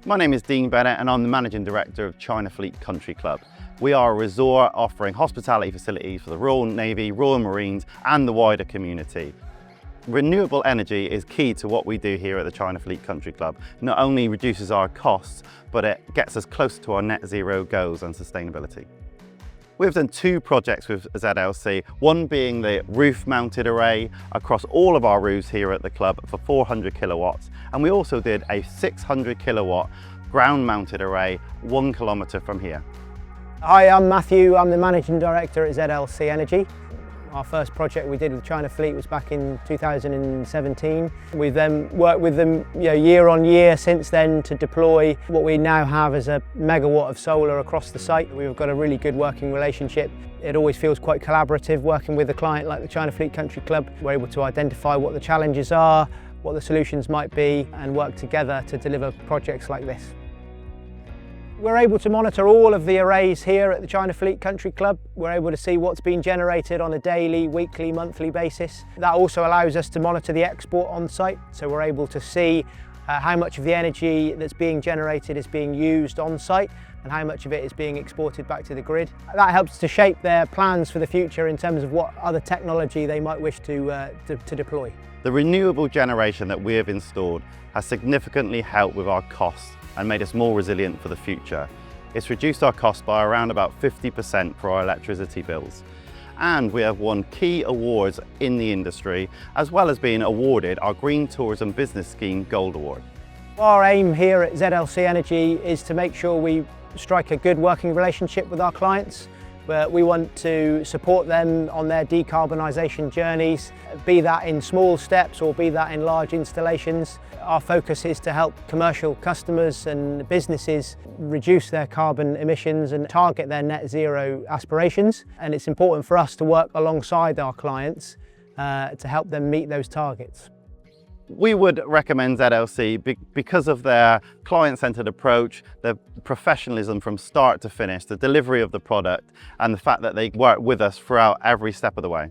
My name is Dean Bennett and I'm the Managing Director of China Fleet Country Club. We are a resort offering hospitality facilities for the Royal Navy, Royal Marines and the wider community. Renewable energy is key to what we do here at the China Fleet Country Club. Not only reduces our costs, but it gets us closer to our net zero goals and sustainability. We've done two projects with ZLC, one being the roof-mounted array across all of our roofs here at the club for 400 kilowatts, and we also did a 600 kilowatt ground-mounted array 1 kilometre from here. Hi, I'm Matthew. I'm the Managing Director at ZLC Energy. Our first project we did with China Fleet was back in 2017. We've then worked with them year on year since then to deploy what we now have as a megawatt of solar across the site. We've got a really good working relationship. It always feels quite collaborative working with a client like the China Fleet Country Club. We're able to identify what the challenges are, what the solutions might be, and work together to deliver projects like this. We're able to monitor all of the arrays here at the China Fleet Country Club. We're able to see what's being generated on a daily, weekly, monthly basis. That also allows us to monitor the export on site, so we're able to see how much of the energy that's being generated is being used on site and how much of it is being exported back to the grid. That helps to shape their plans for the future in terms of what other technology they might wish to deploy. The renewable generation that we have installed has significantly helped with our costs and made us more resilient for the future. It's reduced our costs by around about 50% for our electricity bills. And we have won key awards in the industry, as well as being awarded our Green Tourism Business Scheme Gold Award. Our aim here at ZLC Energy is to make sure we strike a good working relationship with our clients. But we want to support them on their decarbonisation journeys, be that in small steps or be that in large installations. Our focus is to help commercial customers and businesses reduce their carbon emissions and target their net zero aspirations. And it's important for us to work alongside our clients to help them meet those targets. We would recommend ZLC because of their client-centered approach, their professionalism from start to finish, the delivery of the product, and the fact that they work with us throughout every step of the way.